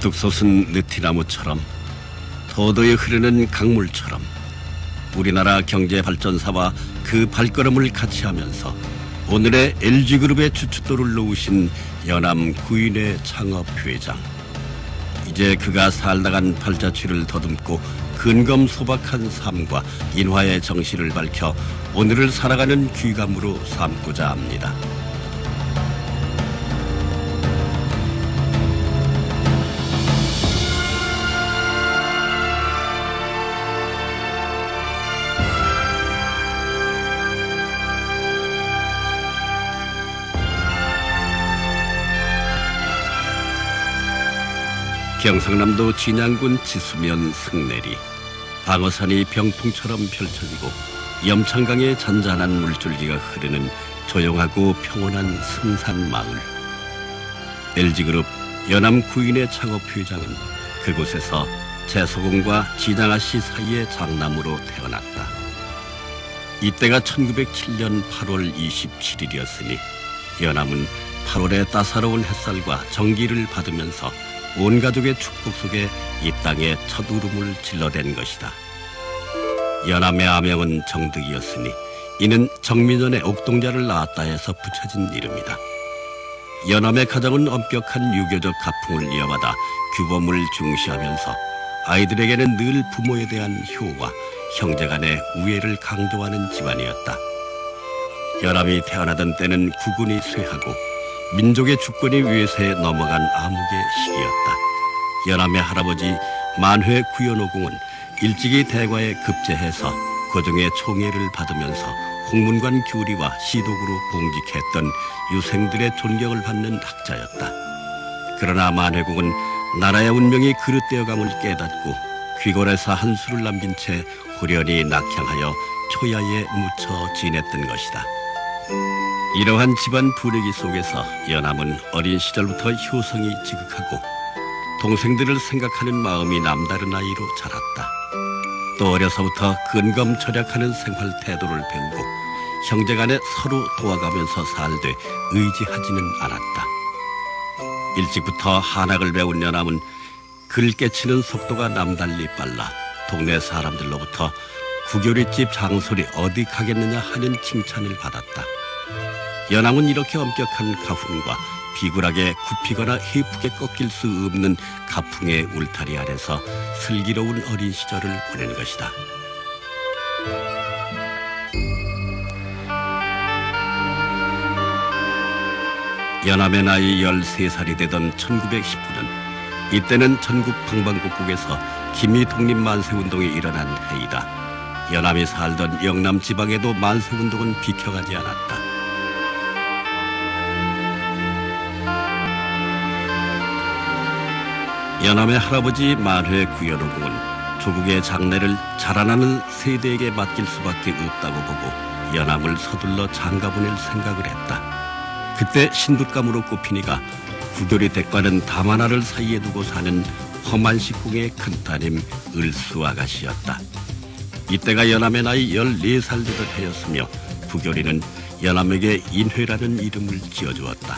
굴뚝 솟은 느티나무처럼 도도히 흐르는 강물처럼 우리나라 경제 발전사와 그 발걸음을 같이 하면서 오늘의 LG그룹의 주춧돌을 놓으신 연암 구인의 창업회장. 이제 그가 살다간 발자취를 더듬고 근검소박한 삶과 인화의 정신을 밝혀 오늘을 살아가는 귀감으로 삼고자 합니다. 경상남도 진양군 지수면 승내리, 방어산이 병풍처럼 펼쳐지고 염창강의 잔잔한 물줄기가 흐르는 조용하고 평온한 승산마을. LG그룹 연암 구인의 창업회장은 그곳에서 재소공과 진양아씨 사이의 장남으로 태어났다. 이때가 1907년 8월 27일이었으니 연암은 8월의 따사로운 햇살과 정기를 받으면서 온 가족의 축복 속에 이 땅에 첫 울음을 질러댄 것이다. 연암의 아명은 정득이었으니 이는 정민원의 옥동자를 낳았다 해서 붙여진 이름이다. 연암의 가정은 엄격한 유교적 가풍을 이어받아 규범을 중시하면서 아이들에게는 늘 부모에 대한 효와 형제간의 우애를 강조하는 집안이었다. 연암이 태어나던 때는 국군이 쇠하고 민족의 주권이 위에서에 넘어간 암흑의 시기였다. 연암의 할아버지 만회 구연오공은 일찍이 대과에 급제해서 고종의 총애를 받으면서 홍문관 규리와 시독으로 공직했던 유생들의 존경을 받는 학자였다. 그러나 만회공은 나라의 운명이 그릇되어감을 깨닫고 귀골에서 한 수를 남긴 채 후련히 낙향하여 초야에 묻혀 지냈던 것이다. 이러한 집안 분위기 속에서 연암은 어린 시절부터 효성이 지극하고 동생들을 생각하는 마음이 남다른 아이로 자랐다. 또 어려서부터 근검절약하는 생활 태도를 배우고 형제간에 서로 도와가면서 살되 의지하지는 않았다. 일찍부터 한학을 배운 연암은 글 깨치는 속도가 남달리 빨라 동네 사람들로부터 구교리집 장솔이 어디 가겠느냐 하는 칭찬을 받았다. 연암은 이렇게 엄격한 가훈과 비굴하게 굽히거나 해프게 꺾일 수 없는 가풍의 울타리 아래서 슬기로운 어린 시절을 보낸 것이다. 연암의 나이 13살이 되던 1919년, 이때는 전국 방방곡곡에서 기미 독립 만세운동이 일어난 해이다. 연암이 살던 영남 지방에도 만세운동은 비켜가지 않았다. 연암의 할아버지 만회 구연오공은 조국의 장래를 자라나는 세대에게 맡길 수밖에 없다고 보고 연암을 서둘러 장가보낼 생각을 했다. 그때 신둣감으로 꼽히니가 구교리 댁과는 담 하나를 사이에 두고 사는 허만식공의 큰따님 을수 아가씨였다. 이때가 연암의 나이 14살 되던 해였으며 구교리는 연암에게 인회라는 이름을 지어주었다.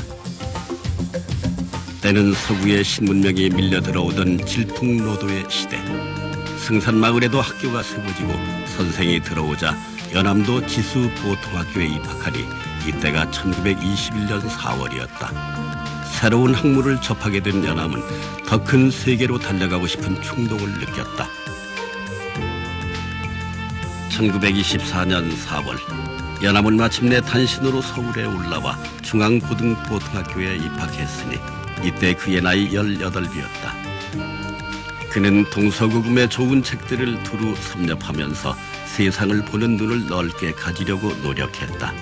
때는 서구의 신문명이 밀려 들어오던 질풍노도의 시대. 승산마을에도 학교가 세워지고 선생이 들어오자 연암도 지수보통학교에 입학하니 이때가 1921년 4월이었다. 새로운 학문을 접하게 된 연암은 더 큰 세계로 달려가고 싶은 충동을 느꼈다. 1924년 4월 연암은 마침내 단신으로 서울에 올라와 중앙고등보통학교에 입학했으니 이때 그의 나이 18이었다. 그는 동서고금의 좋은 책들을 두루 섭렵하면서 세상을 보는 눈을 넓게 가지려고 노력했다.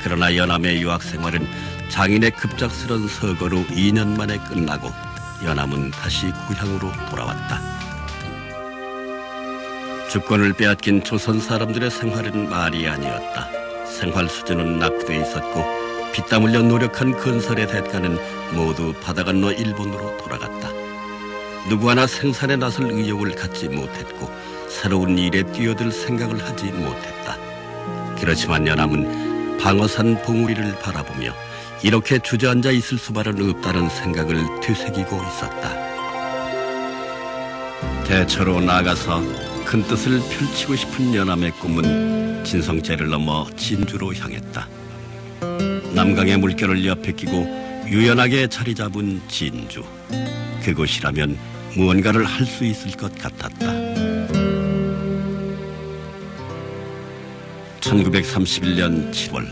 그러나 연암의 유학생활은 장인의 급작스런 서거로 2년 만에 끝나고 연암은 다시 고향으로 돌아왔다. 주권을 빼앗긴 조선 사람들의 생활은 말이 아니었다. 생활 수준은 낙후돼 있었고 피땀 흘려 노력한 건설의 대가는 모두 바다 건너 일본으로 돌아갔다. 누구 하나 생산에 나설 의욕을 갖지 못했고 새로운 일에 뛰어들 생각을 하지 못했다. 그렇지만 연암은 방어산 봉우리를 바라보며 이렇게 주저앉아 있을 수만은 없다는 생각을 되새기고 있었다. 대처로 나가서 큰 뜻을 펼치고 싶은 연암의 꿈은 진성제를 넘어 진주로 향했다. 남강의 물결을 옆에 끼고 유연하게 자리 잡은 진주. 그곳이라면 무언가를 할 수 있을 것 같았다. 1931년 7월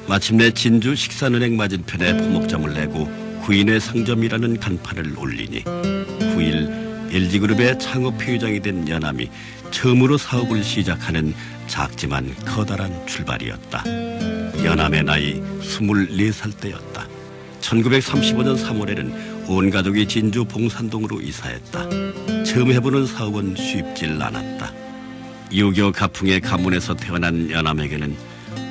마침내 진주 식산은행 맞은편에 포목점을 내고 구인의 상점이라는 간판을 올리니 9일 LG그룹의 창업 회장이 된 연암이 처음으로 사업을 시작하는 작지만 커다란 출발이었다. 연암의 나이 24살 때였다. 1935년 3월에는 온 가족이 진주 봉산동으로 이사했다. 처음 해보는 사업은 쉽질 않았다. 유교 가풍의 가문에서 태어난 연암에게는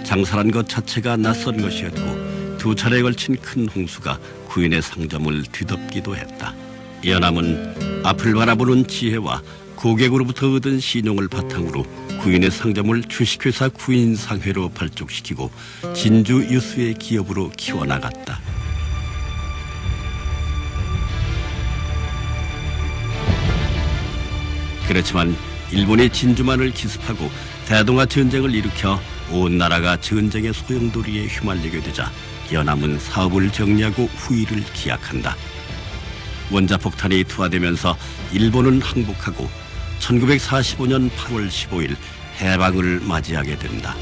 장사란 것 자체가 낯선 것이었고 두 차례에 걸친 큰 홍수가 구인의 상점을 뒤덮기도 했다. 연암은 앞을 바라보는 지혜와 고객으로부터 얻은 신용을 바탕으로 구인의 상점을 주식회사 구인상회로 발족시키고 진주 유수의 기업으로 키워나갔다. 그렇지만 일본이 진주만을 기습하고 대동아 전쟁을 일으켜 온 나라가 전쟁의 소용돌이에 휘말리게 되자 연암은 사업을 정리하고 후일을 기약한다. 원자폭탄이 투하되면서 일본은 항복하고 1945년 8월 15일 해방을 맞이하게 된다.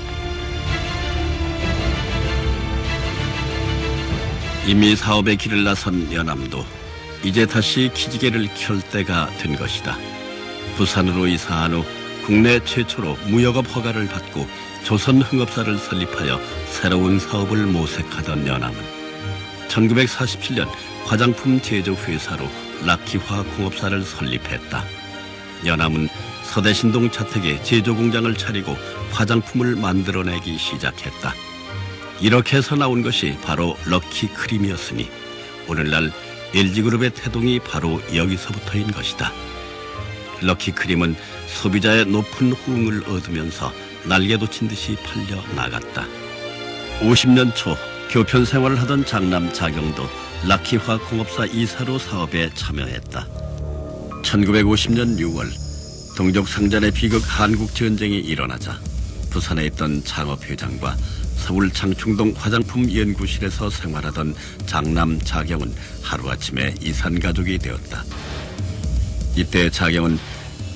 이미 사업의 길을 나선 연암도 이제 다시 기지개를 켤 때가 된 것이다. 부산으로 이사한 후 국내 최초로 무역업 허가를 받고 조선흥업사를 설립하여 새로운 사업을 모색하던 연암은 1947년 화장품 제조회사로 락키화공업사를 설립했다. 연암은 서대신동 자택에 제조공장을 차리고 화장품을 만들어내기 시작했다. 이렇게 해서 나온 것이 바로 럭키크림이었으니 오늘날 LG그룹의 태동이 바로 여기서부터인 것이다. 럭키크림은 소비자의 높은 호응을 얻으면서 날개 돋친 듯이 팔려 나갔다. 50년 초 교편 생활을 하던 장남 자경도 락키화공업사 이사로 사업에 참여했다. 1950년 6월 동족상잔의 비극 한국전쟁이 일어나자 부산에 있던 창업회장과 서울 장충동 화장품연구실에서 생활하던 장남 자경은 하루아침에 이산가족이 되었다. 이때 자경은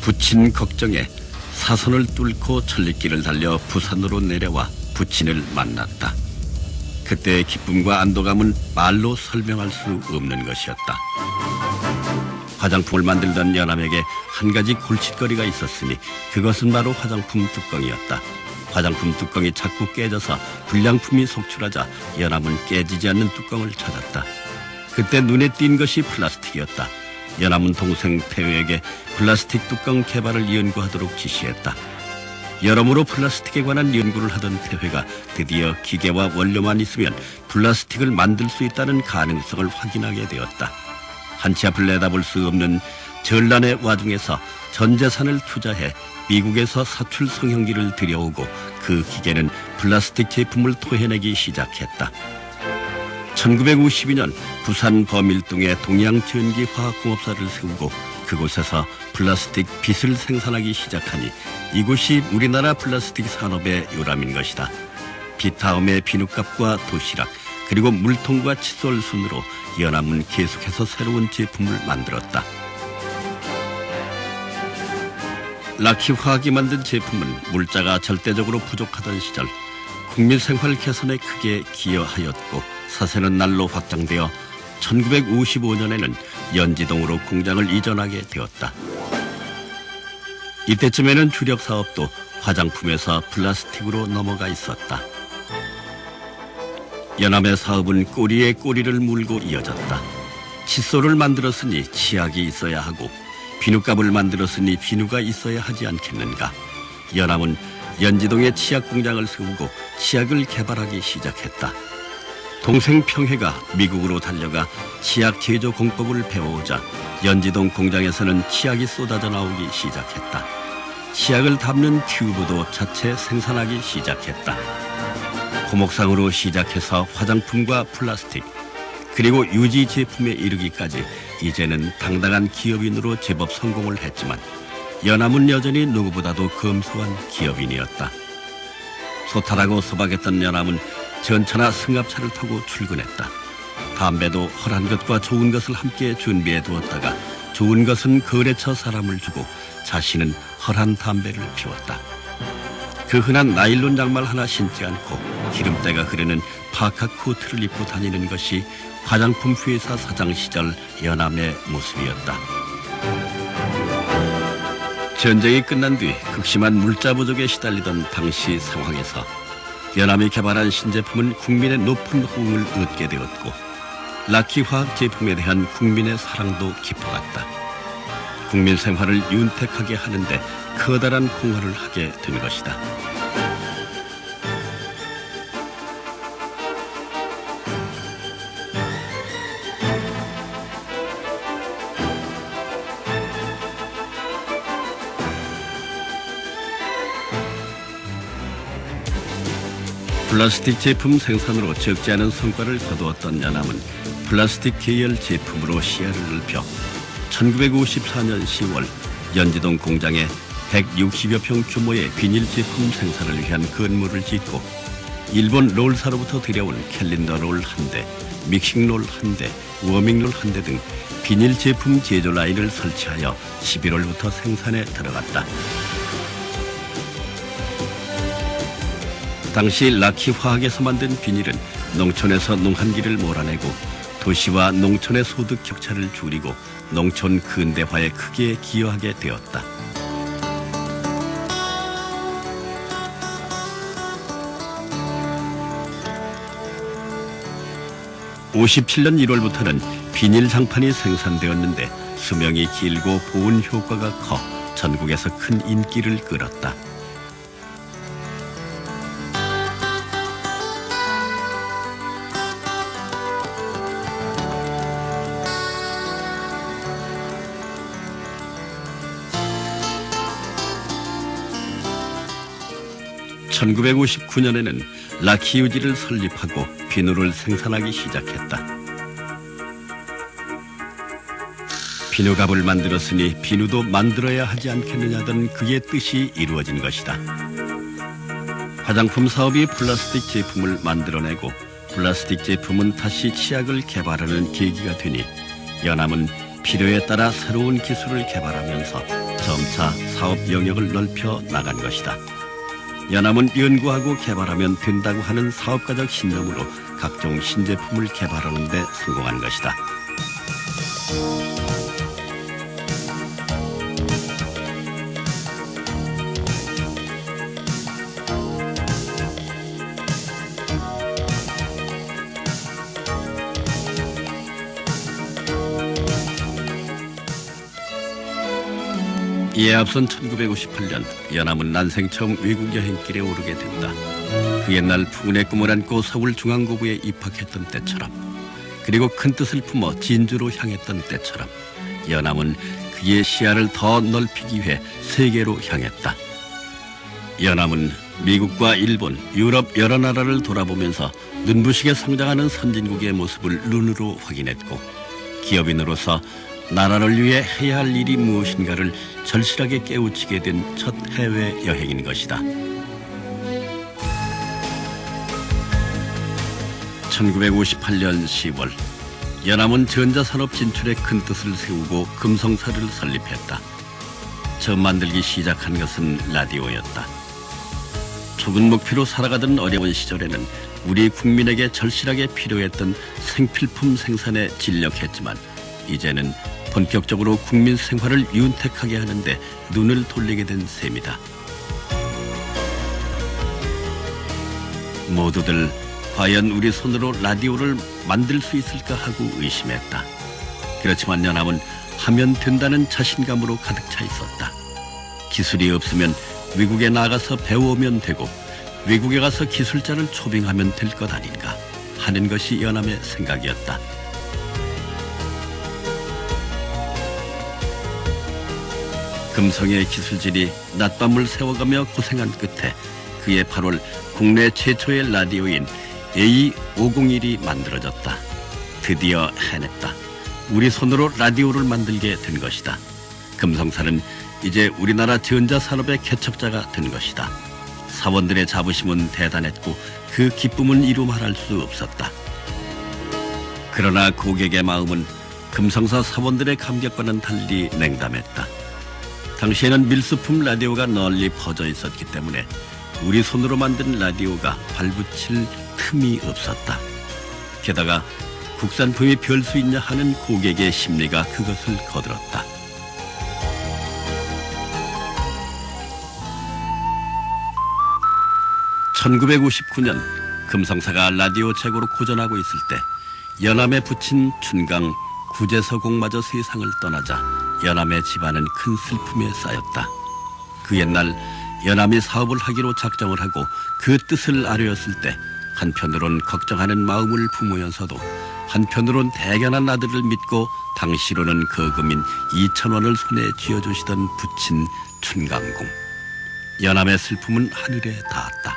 부친 걱정에 사선을 뚫고 천리길을 달려 부산으로 내려와 부친을 만났다. 그때의 기쁨과 안도감은 말로 설명할 수 없는 것이었다. 화장품을 만들던 연암에게 한 가지 골칫거리가 있었으니 그것은 바로 화장품 뚜껑이었다. 화장품 뚜껑이 자꾸 깨져서 불량품이 속출하자 연암은 깨지지 않는 뚜껑을 찾았다. 그때 눈에 띈 것이 플라스틱이었다. 연암은 동생 태우에게 플라스틱 뚜껑 개발을 연구하도록 지시했다. 여러모로 플라스틱에 관한 연구를 하던 태회가 드디어 기계와 원료만 있으면 플라스틱을 만들 수 있다는 가능성을 확인하게 되었다. 한치 앞을 내다볼 수 없는 전란의 와중에서 전 재산을 투자해 미국에서 사출 성형기를 들여오고 그 기계는 플라스틱 제품을 토해내기 시작했다. 1952년 부산 범일동에 동양전기화학공업사를 세우고 그곳에서 플라스틱 빗을 생산하기 시작하니 이곳이 우리나라 플라스틱 산업의 요람인 것이다. 빗 다음에 비누값과 도시락 그리고 물통과 칫솔 순으로 연암은 계속해서 새로운 제품을 만들었다. 락키화학이 만든 제품은 물자가 절대적으로 부족하던 시절 국민 생활 개선에 크게 기여하였고 사세는 날로 확장되어 1955년에는 연지동으로 공장을 이전하게 되었다. 이때쯤에는 주력 사업도 화장품에서 플라스틱으로 넘어가 있었다. 연암의 사업은 꼬리에 꼬리를 물고 이어졌다. 칫솔을 만들었으니 치약이 있어야 하고 비누값을 만들었으니 비누가 있어야 하지 않겠는가. 연암은 연지동에 치약 공장을 세우고 치약을 개발하기 시작했다. 동생 평혜가 미국으로 달려가 치약 제조 공법을 배워오자 연지동 공장에서는 치약이 쏟아져 나오기 시작했다. 치약을 담는 튜브도 자체 생산하기 시작했다. 고목상으로 시작해서 화장품과 플라스틱 그리고 유지 제품에 이르기까지 이제는 당당한 기업인으로 제법 성공을 했지만 연암은 여전히 누구보다도 검소한 기업인이었다. 소탈하고 소박했던 연암은 전차나 승합차를 타고 출근했다. 담배도 헐한 것과 좋은 것을 함께 준비해 두었다가 좋은 것은 거래처 사람을 주고 자신은 헐한 담배를 피웠다. 그 흔한 나일론 양말 하나 신지 않고 기름때가 흐르는 파카 코트를 입고 다니는 것이 화장품 회사 사장 시절 연암의 모습이었다. 전쟁이 끝난 뒤 극심한 물자 부족에 시달리던 당시 상황에서 연암이 개발한 신제품은 국민의 높은 호응을 얻게 되었고 라키 화학 제품에 대한 국민의 사랑도 깊어갔다. 국민 생활을 윤택하게 하는데 커다란 공헌을 하게 된 것이다. 플라스틱 제품 생산으로 적지 않은 성과를 거두었던 연암은 플라스틱 계열 제품으로 시야를 넓혀 1954년 10월 연지동 공장에 160여 평 규모의 비닐 제품 생산을 위한 건물을 짓고 일본 롤사로부터 들여온 캘린더 롤 1대, 믹싱 롤 1대, 워밍 롤 1대 등 비닐 제품 제조 라인을 설치하여 11월부터 생산에 들어갔다. 당시 라키 화학에서 만든 비닐은 농촌에서 농한기를 몰아내고 도시와 농촌의 소득 격차를 줄이고 농촌 근대화에 크게 기여하게 되었다. 57년 1월부터는 비닐 장판이 생산되었는데 수명이 길고 보온 효과가 커 전국에서 큰 인기를 끌었다. (1959년에는) 라키유지를 설립하고 비누를 생산하기 시작했다. 비누갑을 만들었으니 비누도 만들어야 하지 않겠느냐던 그의 뜻이 이루어진 것이다. 화장품 사업이 플라스틱 제품을 만들어내고 플라스틱 제품은 다시 치약을 개발하는 계기가 되니 연암은 필요에 따라 새로운 기술을 개발하면서 점차 사업 영역을 넓혀 나간 것이다. 연암은 연구하고 개발하면 된다고 하는 사업가적 신념으로 각종 신제품을 개발하는 데 성공한 것이다. 이에 앞선 1958년 연암은 난생 처음 외국 여행길에 오르게 된다. 그 옛날 푸근의 꿈을 안고 서울중앙고구에 입학했던 때처럼 그리고 큰 뜻을 품어 진주로 향했던 때처럼 연암은 그의 시야를 더 넓히기 위해 세계로 향했다. 연암은 미국과 일본, 유럽 여러 나라를 돌아보면서 눈부시게 성장하는 선진국의 모습을 눈으로 확인했고 기업인으로서 나라를 위해 해야 할 일이 무엇인가를 절실하게 깨우치게 된 첫 해외 여행인 것이다. 1958년 10월 연암은 전자산업 진출에 큰 뜻을 세우고 금성사를 설립했다. 처음 만들기 시작한 것은 라디오였다. 좁은 목표로 살아가던 어려운 시절에는 우리 국민에게 절실하게 필요했던 생필품 생산에 진력했지만 이제는 본격적으로 국민 생활을 윤택하게 하는데 눈을 돌리게 된 셈이다. 모두들 과연 우리 손으로 라디오를 만들 수 있을까 하고 의심했다. 그렇지만 연암은 하면 된다는 자신감으로 가득 차 있었다. 기술이 없으면 외국에 나가서 배워오면 되고 외국에 가서 기술자를 초빙하면 될 것 아닌가 하는 것이 연암의 생각이었다. 금성의 기술진이 낮밤을 세워가며 고생한 끝에 그해 8월 국내 최초의 라디오인 A501이 만들어졌다. 드디어 해냈다. 우리 손으로 라디오를 만들게 된 것이다. 금성사는 이제 우리나라 전자산업의 개척자가 된 것이다. 사원들의 자부심은 대단했고 그 기쁨은 이루 말할 수 없었다. 그러나 고객의 마음은 금성사 사원들의 감격과는 달리 냉담했다. 당시에는 밀수품 라디오가 널리 퍼져 있었기 때문에 우리 손으로 만든 라디오가 발붙일 틈이 없었다. 게다가 국산품이 별 수 있냐 하는 고객의 심리가 그것을 거들었다. (1959년) 금성사가 라디오 최고로 고전하고 있을 때 연암에 붙인 춘강 구제서공마저 세상을 떠나자 연암의 집안은 큰 슬픔에 쌓였다. 그 옛날 연암이 사업을 하기로 작정을 하고 그 뜻을 아뢰었을 때 한편으론 걱정하는 마음을 품으면서도 한편으론 대견한 아들을 믿고 당시로는 거금인 2,000원을 손에 쥐어주시던 부친 춘강공. 연암의 슬픔은 하늘에 닿았다.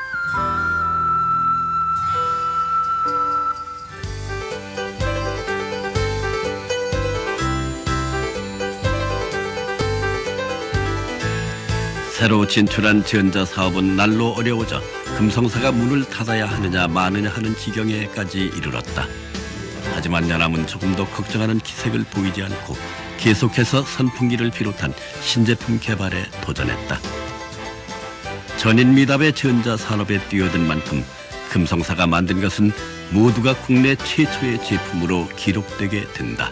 새로 진출한 전자사업은 날로 어려워져 금성사가 문을 닫아야 하느냐 마느냐 하는 지경에까지 이르렀다. 하지만 연암은 조금 더 걱정하는 기색을 보이지 않고 계속해서 선풍기를 비롯한 신제품 개발에 도전했다. 전인미답의 전자산업에 뛰어든 만큼 금성사가 만든 것은 모두가 국내 최초의 제품으로 기록되게 된다.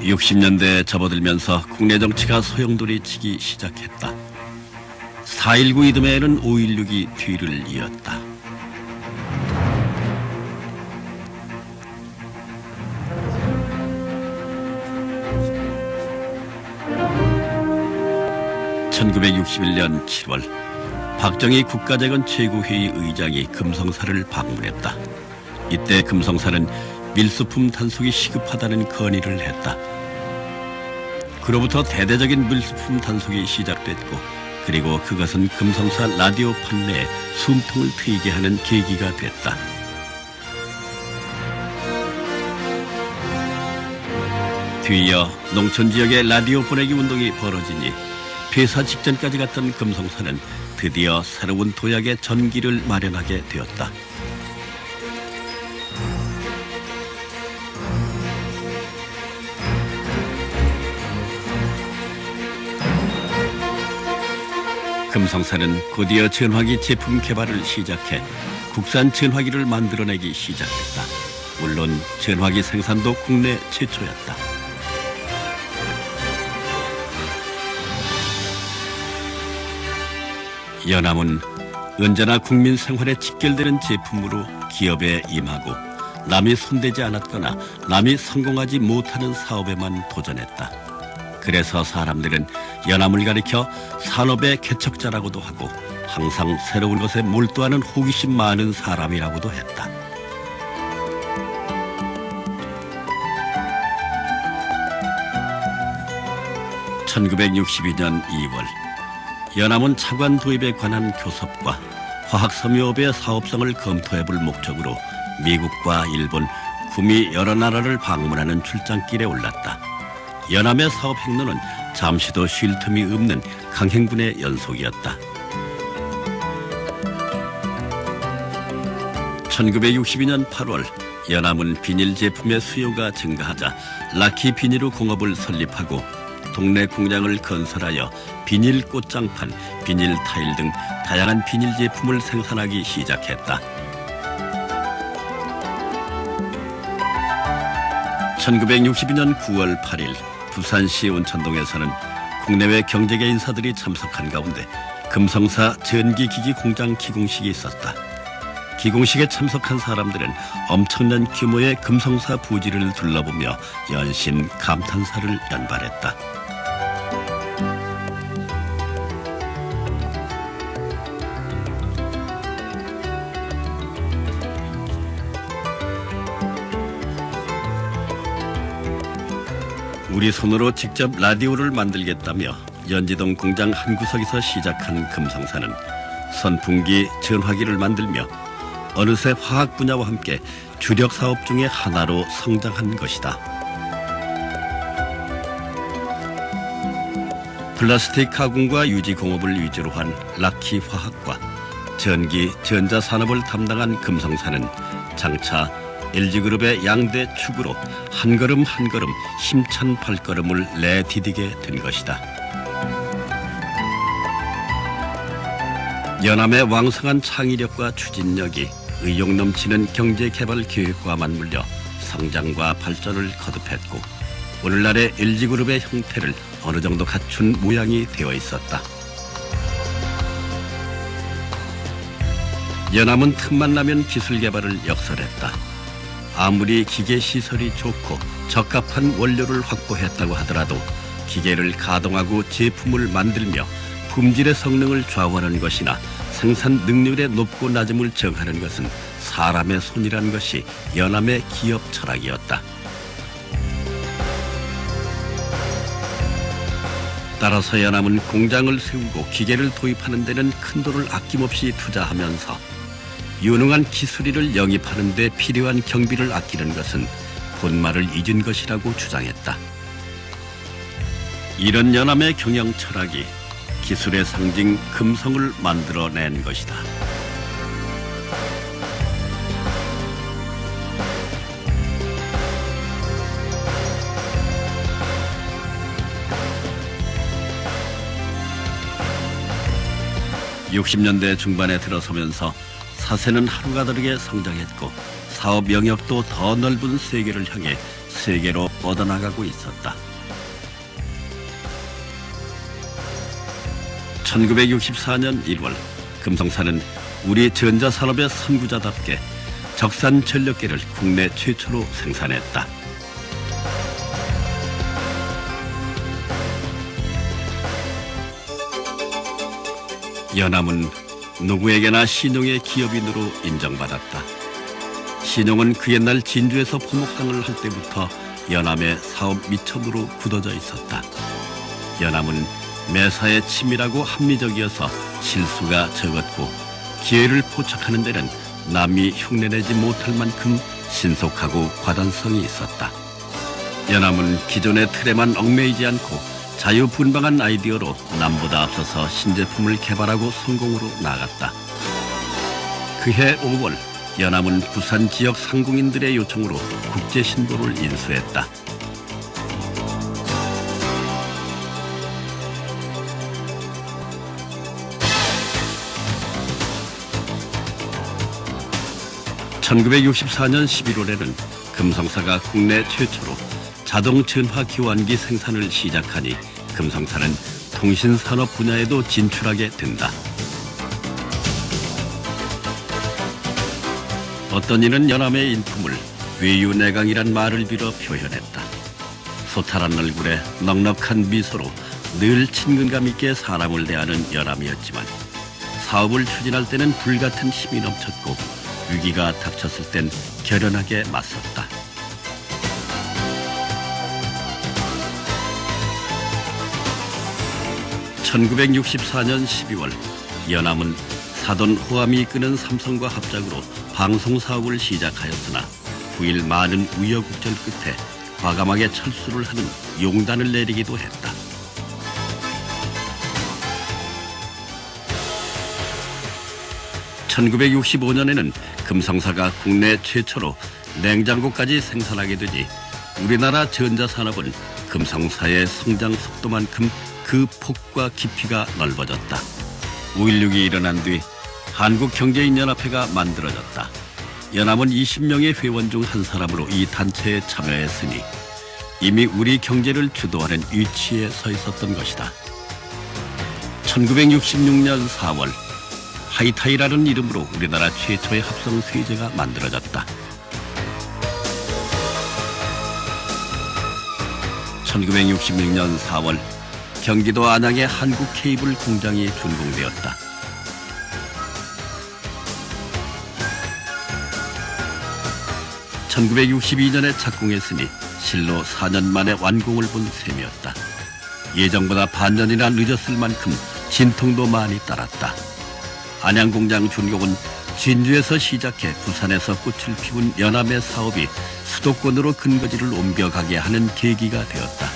60년대에 접어들면서 국내 정치가 소용돌이치기 시작했다. 4.19 이듬해에는 5.16이 뒤를 이었다. (1961년 7월) 박정희 국가재건 최고회의 의장이 금성사를 방문했다. 이때 금성사는 밀수품 단속이 시급하다는 건의를 했다. 그로부터 대대적인 밀수품 단속이 시작됐고, 그리고 그것은 금성사 라디오 판매에 숨통을 트이게 하는 계기가 됐다. 뒤이어 농촌 지역에 라디오 보내기 운동이 벌어지니 폐사 직전까지 갔던 금성사는 드디어 새로운 도약의 전기를 마련하게 되었다. 금성사는 곧이어 전화기 제품 개발을 시작해 국산 전화기를 만들어내기 시작했다. 물론 전화기 생산도 국내 최초였다. 연암은 언제나 국민 생활에 직결되는 제품으로 기업에 임하고 남이 손대지 않았거나 남이 성공하지 못하는 사업에만 도전했다. 그래서 사람들은 연암을 가리켜 산업의 개척자라고도 하고 항상 새로운 것에 몰두하는 호기심 많은 사람이라고도 했다. (1962년 2월) 연암은 차관 도입에 관한 교섭과 화학섬유업의 사업성을 검토해볼 목적으로 미국과 일본, 구미 여러 나라를 방문하는 출장길에 올랐다. 연암의 사업 행로는 잠시도 쉴 틈이 없는 강행군의 연속이었다. 1962년 8월 연암은 비닐 제품의 수요가 증가하자 라키 비닐우 공업을 설립하고 동네 공장을 건설하여 비닐 꽃장판, 비닐 타일 등 다양한 비닐 제품을 생산하기 시작했다. 1962년 9월 8일 부산시 온천동에서는 국내외 경제계 인사들이 참석한 가운데 금성사 전기기기 공장 기공식이 있었다. 기공식에 참석한 사람들은 엄청난 규모의 금성사 부지를 둘러보며 연신 감탄사를 연발했다. 우리 손으로 직접 라디오를 만들겠다며 연지동 공장 한 구석에서 시작한 금성사는 선풍기, 전화기를 만들며 어느새 화학 분야와 함께 주력 사업 중의 하나로 성장한 것이다. 플라스틱 가공과 유지 공업을 위주로 한 락키 화학과 전기, 전자산업을 담당한 금성사는 장차 LG그룹의 양대 축으로 한 걸음 한 걸음 힘찬 발걸음을 내디디게 된 것이다. 연암의 왕성한 창의력과 추진력이 의욕 넘치는 경제개발 계획과 맞물려 성장과 발전을 거듭했고 오늘날의 LG그룹의 형태를 어느 정도 갖춘 모양이 되어 있었다. 연암은 틈만 나면 기술 개발을 역설했다. 아무리 기계 시설이 좋고 적합한 원료를 확보했다고 하더라도 기계를 가동하고 제품을 만들며 품질의 성능을 좌우하는 것이나 생산 능률의 높고 낮음을 정하는 것은 사람의 손이라는 것이 연암의 기업 철학이었다. 따라서 연암은 공장을 세우고 기계를 도입하는 데는 큰 돈을 아낌없이 투자하면서 유능한 기술인을 영입하는 데 필요한 경비를 아끼는 것은 본말을 잊은 것이라고 주장했다. 이런 연암의 경영 철학이 기술의 상징 금성을 만들어낸 것이다. (60년대) 중반에 들어서면서 사세는 하루가 다르게 성장했고 사업 영역도 더 넓은 세계를 향해 세계로 뻗어나가고 있었다. 1964년 1월 금성사는 우리 전자산업의 선구자답게 적산 전력계를 국내 최초로 생산했다. 연암은 누구에게나 신용의 기업인으로 인정받았다. 신용은 그 옛날 진주에서 포목상을 할 때부터 연암의 사업 미천으로 굳어져 있었다. 연암은 매사에 치밀하고 합리적이어서 실수가 적었고 기회를 포착하는 데는 남이 흉내내지 못할 만큼 신속하고 과단성이 있었다. 연암은 기존의 틀에만 얽매이지 않고 자유분방한 아이디어로 남보다 앞서서 신제품을 개발하고 성공으로 나아갔다. 그해 5월 연암은 부산 지역 상공인들의 요청으로 국제신고를 인수했다. (1964년 11월에는) 금성사가 국내 최초로 자동 전화 교환기 생산을 시작하니 금성사는 통신산업 분야에도 진출하게 된다. 어떤 이는 연암의 인품을 외유내강이란 말을 빌어 표현했다. 소탈한 얼굴에 넉넉한 미소로 늘 친근감 있게 사람을 대하는 연암이었지만 사업을 추진할 때는 불같은 힘이 넘쳤고 위기가 닥쳤을 땐 결연하게 맞섰다. 1964년 12월 연암은 사돈 호암이 이끄는 삼성과 합작으로 방송사업을 시작하였으나 9일 많은 우여곡절 끝에 과감하게 철수를 하는 용단을 내리기도 했다. (1965년에는) 금성사가 국내 최초로 냉장고까지 생산하게 되니 우리나라 전자산업은 금성사의 성장 속도만큼 그 폭과 깊이가 넓어졌다. 5.16이 일어난 뒤 한국경제인연합회가 만들어졌다. 연암은 20명의 회원 중 한 사람으로 이 단체에 참여했으니 이미 우리 경제를 주도하는 위치에 서 있었던 것이다. 1966년 4월 하이타이라는 이름으로 우리나라 최초의 합성 세제가 만들어졌다. 1966년 4월 경기도 안양의 한국 케이블 공장이 준공되었다. (1962년에) 착공했으니 실로 4년 만에 완공을 본 셈이었다. 예정보다 반년이나 늦었을 만큼 진통도 많이 따랐다. 안양 공장 준공은 진주에서 시작해 부산에서 꽃을 피운 연암의 사업이 수도권으로 근거지를 옮겨가게 하는 계기가 되었다.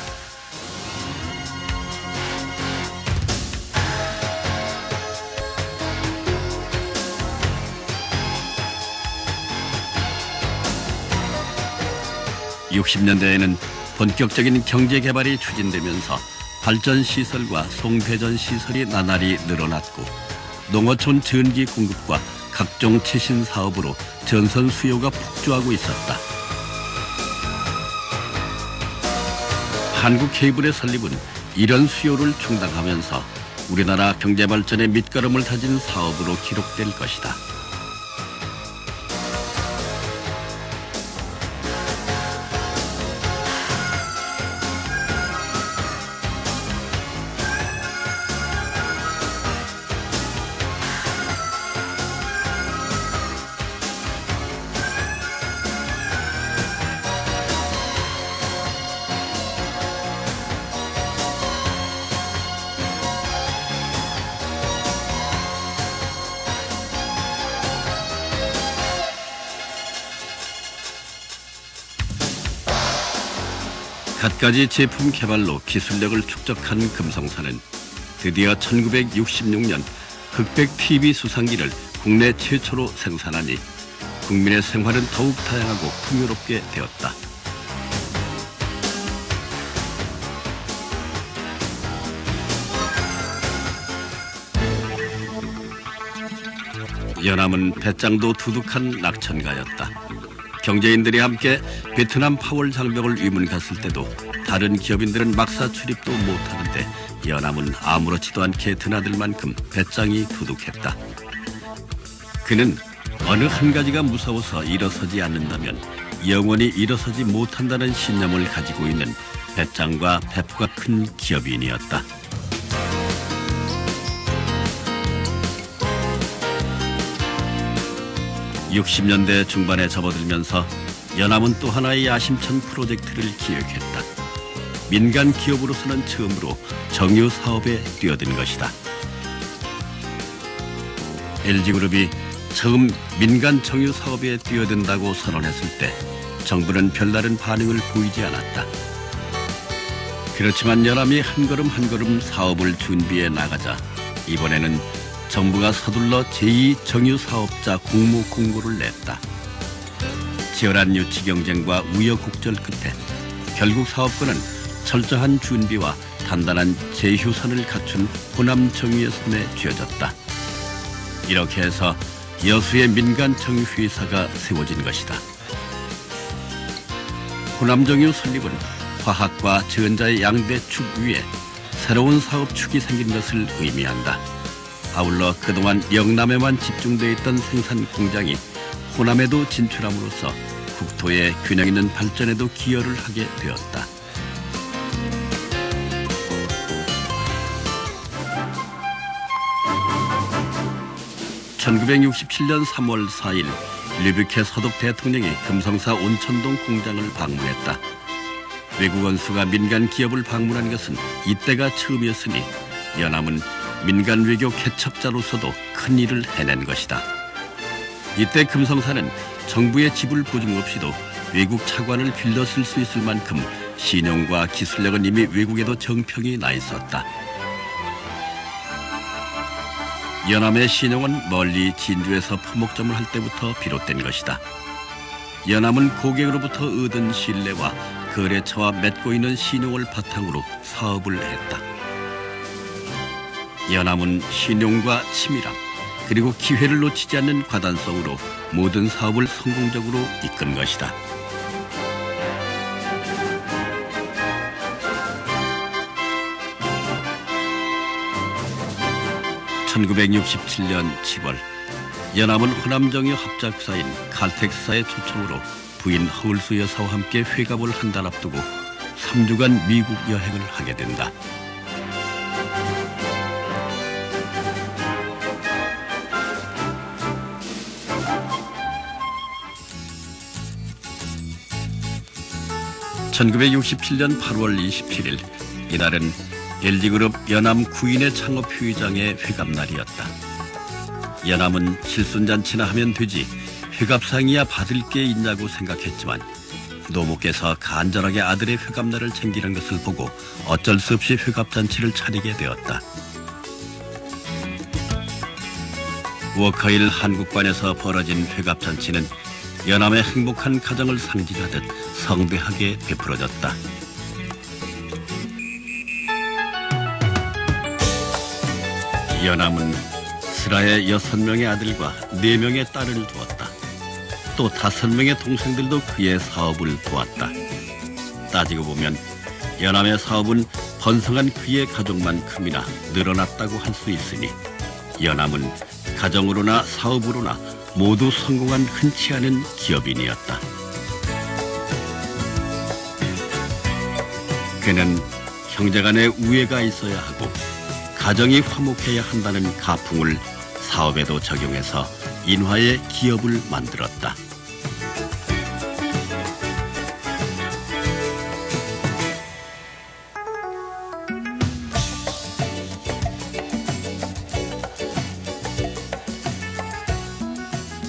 (60년대에는) 본격적인 경제개발이 추진되면서 발전시설과 송배전시설이 나날이 늘어났고 농어촌 전기 공급과 각종 최신 사업으로 전선 수요가 폭주하고 있었다. 한국케이블의 설립은 이런 수요를 충당하면서 우리나라 경제발전의 밑거름을 다진 사업으로 기록될 것이다. 갖가지 제품 개발로 기술력을 축적한 금성사는 드디어 1966년 흑백 TV 수상기를 국내 최초로 생산하니 국민의 생활은 더욱 다양하고 풍요롭게 되었다. 연암은 배짱도 두둑한 낙천가였다. 경제인들이 함께 베트남 파월 장벽을 위문 갔을 때도 다른 기업인들은 막사 출입도 못하는데 연암은 아무렇지도 않게 드나들 만큼 배짱이 두둑했다. 그는 어느 한 가지가 무서워서 일어서지 않는다면 영원히 일어서지 못한다는 신념을 가지고 있는 배짱과 뎁과 큰 기업인이었다. (60년대) 중반에 접어들면서 연암은 또 하나의 야심찬 프로젝트를 기획했다. 민간 기업으로서는 처음으로 정유 사업에 뛰어든 것이다. LG그룹이 처음 민간 정유 사업에 뛰어든다고 선언했을 때 정부는 별다른 반응을 보이지 않았다. 그렇지만 연암이 한 걸음 한 걸음 사업을 준비해 나가자 이번에는 정부가 서둘러 제2정유사업자 공모 공고를 냈다. 치열한 유치 경쟁과 우여곡절 끝에 결국 사업권은 철저한 준비와 단단한 제휴선을 갖춘 호남정유의 손에 쥐어졌다. 이렇게 해서 여수의 민간 정유회사가 세워진 것이다. 호남정유 설립은 화학과 전자의 양대 축 위에 새로운 사업축이 생긴 것을 의미한다. 아울러 그동안 영남에만 집중되어 있던 생산 공장이 호남에도 진출함으로써 국토의 균형 있는 발전에도 기여를 하게 되었다. (1967년 3월 4일) 르뷰케 서독 대통령이 금성사 온천동 공장을 방문했다. 외국 원수가 민간 기업을 방문한 것은 이때가 처음이었으니 연암은 민간 외교 개척자로서도 큰 일을 해낸 것이다. 이때 금성사는 정부의 지불 보증 없이도 외국 차관을 빌려 쓸 수 있을 만큼 신용과 기술력은 이미 외국에도 정평이 나 있었다. 연암의 신용은 멀리 진주에서 포목점을 할 때부터 비롯된 것이다. 연암은 고객으로부터 얻은 신뢰와 거래처와 맺고 있는 신용을 바탕으로 사업을 했다. 연암은 신용과 치밀함 그리고 기회를 놓치지 않는 과단성으로 모든 사업을 성공적으로 이끈 것이다. (1967년 7월) 연암은 호남정유 합작사인 칼텍스사의 초청으로 부인 허울수 여사와 함께 회갑을 한 달 앞두고 3주간 미국 여행을 하게 된다. (1967년 8월 27일) 이날은 LG그룹 연암 구인의 창업 휴의장의 회갑날이었다. 연암은 칠순잔치나 하면 되지 회갑상이야 받을 게 있냐고 생각했지만 노모께서 간절하게 아들의 회갑날을 챙기는 것을 보고 어쩔 수 없이 회갑잔치를 차리게 되었다. 워커힐 한국관에서 벌어진 회갑잔치는 연암의 행복한 가정을 상징하듯 성대하게 베풀어졌다. 연암은 스라의 6명의 아들과 4명의 딸을 두었다. 또 5명의 동생들도 그의 사업을 도왔다. 따지고 보면 연암의 사업은 번성한 그의 가족만큼이나 늘어났다고 할 수 있으니 연암은 가정으로나 사업으로나 모두 성공한 흔치 않은 기업인이었다. 그는 형제간의 우애가 있어야 하고 가정이 화목해야 한다는 가풍을 사업에도 적용해서 인화의 기업을 만들었다.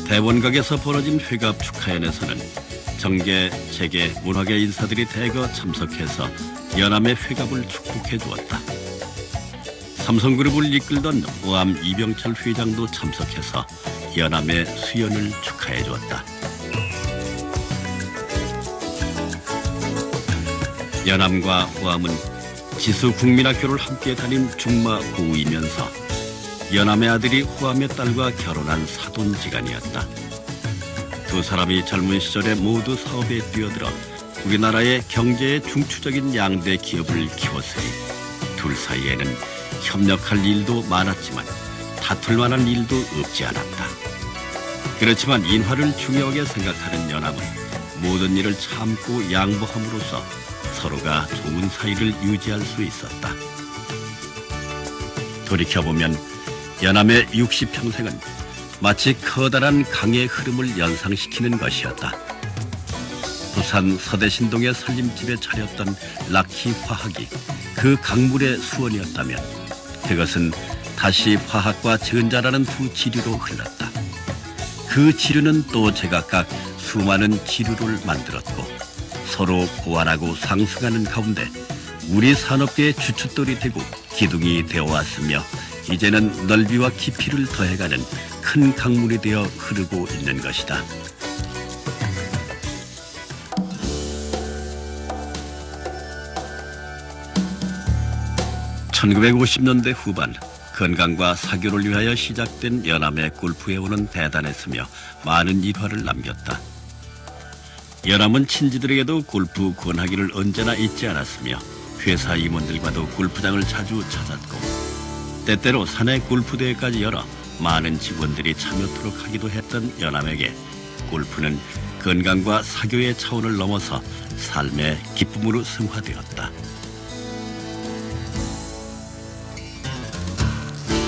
대원각에서 벌어진 회갑 축하연에서는 정계, 재계, 문화계 인사들이 대거 참석해서 연암의 회갑을 축복해 주었다. 삼성그룹을 이끌던 호암 이병철 회장도 참석해서 연암의 수연을 축하해 주었다. 연암과 호암은 지수 국민학교를 함께 다닌 중마 고우이면서 연암의 아들이 호암의 딸과 결혼한 사돈지간이었다. 두 사람이 젊은 시절에 모두 사업에 뛰어들어 우리나라의 경제의 중추적인 양대 기업을 키웠으니 둘 사이에는 협력할 일도 많았지만 다툴 만한 일도 없지 않았다. 그렇지만 인화를 중요하게 생각하는 연합은 모든 일을 참고 양보함으로써 서로가 좋은 사이를 유지할 수 있었다. 돌이켜보면 연암의 60평생은 마치 커다란 강의 흐름을 연상시키는 것이었다. 부산 서대신동의 살림집에 차렸던 락키 화학이 그 강물의 수원이었다면 그것은 다시 화학과 전자라는 두 지류로 흘렀다. 그 지류는 또 제각각 수많은 지류를 만들었고 서로 보완하고 상승하는 가운데 우리 산업계의 주춧돌이 되고 기둥이 되어왔으며 이제는 넓이와 깊이를 더해가는 큰 강물이 되어 흐르고 있는 것이다. (1950년대) 후반 건강과 사교를 위하여 시작된 연암의 골프회원은 대단했으며 많은 일화를 남겼다. 연암은 친지들에게도 골프 권하기를 언제나 잊지 않았으며 회사 임원들과도 골프장을 자주 찾았고 때때로 사내 골프대회까지 열어 많은 직원들이 참여토록 하기도 했던 연암에게 골프는 건강과 사교의 차원을 넘어서 삶의 기쁨으로 승화되었다.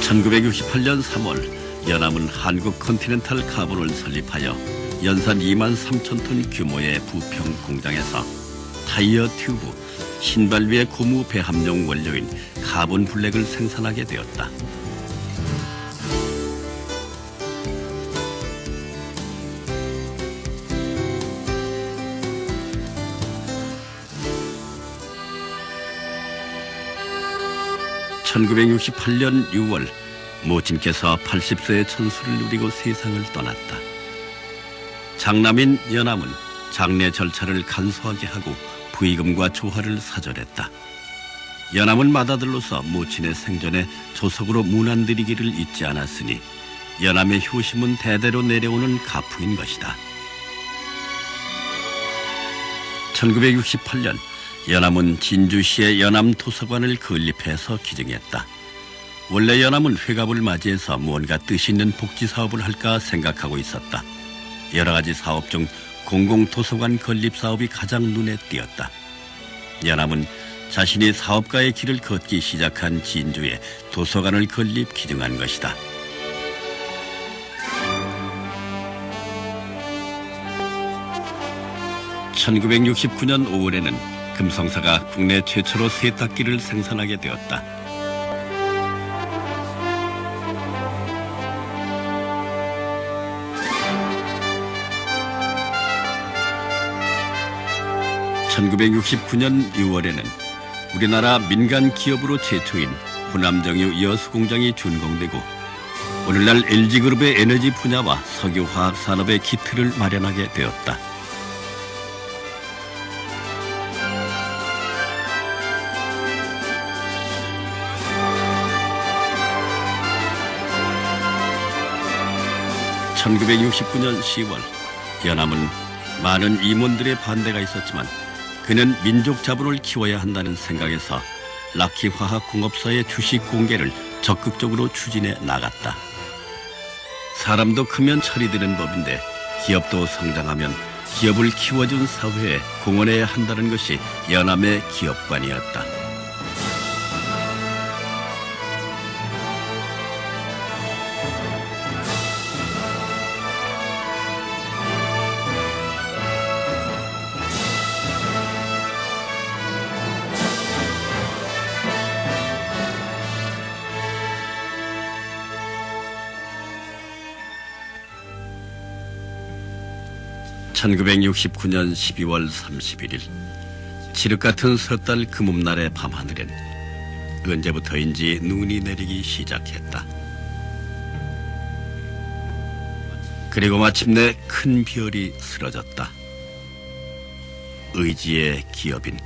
1968년 3월 연암은 한국 컨티넨탈 카본을 설립하여 연산 2만 3천 톤 규모의 부평 공장에서 타이어 튜브, 신발 위의 고무 배합용 원료인 카본 블랙을 생산하게 되었다. (1968년 6월) 모친께서 80세의 천수를 누리고 세상을 떠났다. 장남인 연암은 장례 절차를 간소하게 하고 부의금과 조화를 사절했다. 연암은 맏아들로서 모친의 생전에 조석으로 문안드리기를 잊지 않았으니 연암의 효심은 대대로 내려오는 가풍인 것이다. 1968년 연암은 진주시의 연암도서관을 건립해서 기증했다. 원래 연암은 회갑을 맞이해서 무언가 뜻이 있는 복지사업을 할까 생각하고 있었다. 여러 가지 사업 중 공공도서관 건립 사업이 가장 눈에 띄었다. 연암은 자신이 사업가의 길을 걷기 시작한 진주에 도서관을 건립 기증한 것이다. (1969년 5월에는) 금성사가 국내 최초로 세탁기를 생산하게 되었다. 1969년 6월에는 우리나라 민간 기업으로 최초인 후남정유 여수공장이 준공되고 오늘날 LG그룹의 에너지 분야와 석유화학 산업의 기틀을 마련하게 되었다. (1969년 10월) 연암은 많은 임원들의 반대가 있었지만 그는 민족 자본을 키워야 한다는 생각에서 락키화학공업사의 주식 공개를 적극적으로 추진해 나갔다. 사람도 크면 철이 드는 법인데 기업도 성장하면 기업을 키워준 사회에 공헌해야 한다는 것이 연암의 기업관이었다. (1969년 12월 31일) 칠흑 같은 섣달 금음날의 밤하늘엔 언제부터인지 눈이 내리기 시작했다. 그리고 마침내 큰 별이 쓰러졌다. 의지의 기업인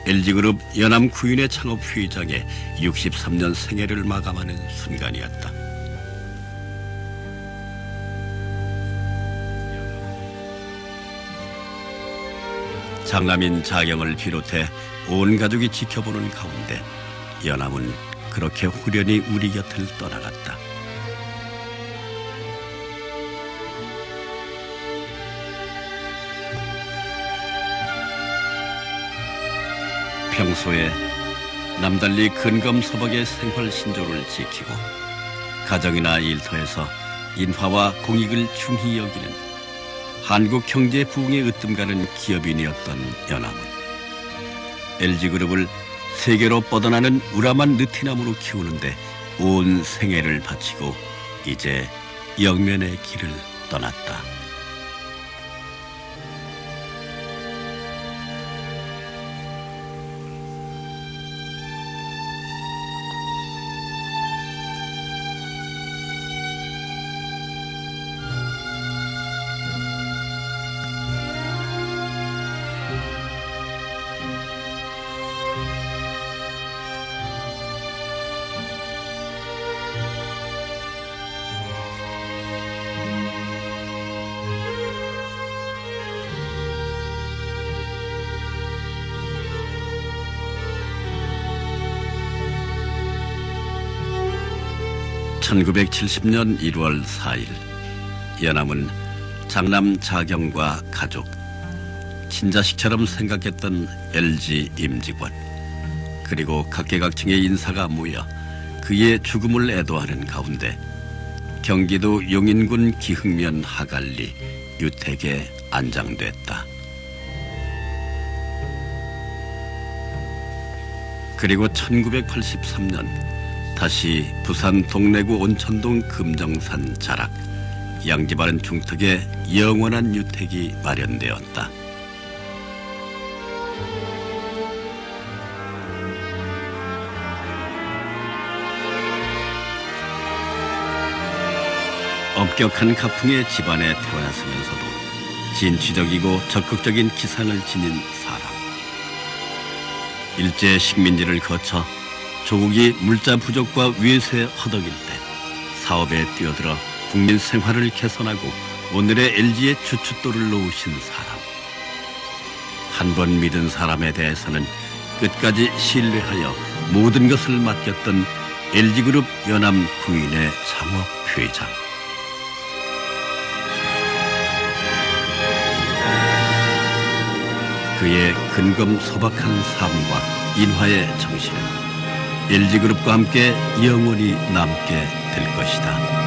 LG그룹 연암 구인의 창업 회장의 63년 생애를 마감하는 순간이었다. 장남인 자경을 비롯해 온 가족이 지켜보는 가운데 연암은 그렇게 후련히 우리 곁을 떠나갔다. 평소에 남달리 근검서박의 생활 신조를 지키고 가정이나 일터에서 인화와 공익을 중히 여기는 한국 경제 부흥에 으뜸가는 기업인이었던 연암은 LG그룹을 세계로 뻗어나는 우람한 느티나무로 키우는데 온 생애를 바치고 이제 영면의 길을 떠났다. (1970년 1월 4일) 연암은 장남 자경과 가족, 친자식처럼 생각했던 LG 임직원, 그리고 각계각층의 인사가 모여 그의 죽음을 애도하는 가운데 경기도 용인군 기흥면 하갈리 유택에 안장됐다. 그리고 1983년 다시 부산 동래구 온천동 금정산 자락 양지바른 중턱에 영원한 유택이 마련되었다. 엄격한 가풍의 집안에 태어났으면서도 진취적이고 적극적인 기상을 지닌 사람. 일제 식민지를 거쳐 조국이 물자 부족과 외세 허덕일 때 사업에 뛰어들어 국민 생활을 개선하고 오늘의 LG의 주춧돌을 놓으신 사람. 한 번 믿은 사람에 대해서는 끝까지 신뢰하여 모든 것을 맡겼던 LG그룹 연암 구인의 창업 회장. 그의 근검소박한 삶과 인화의 정신은 LG그룹과 함께 영원히 남게 될 것이다.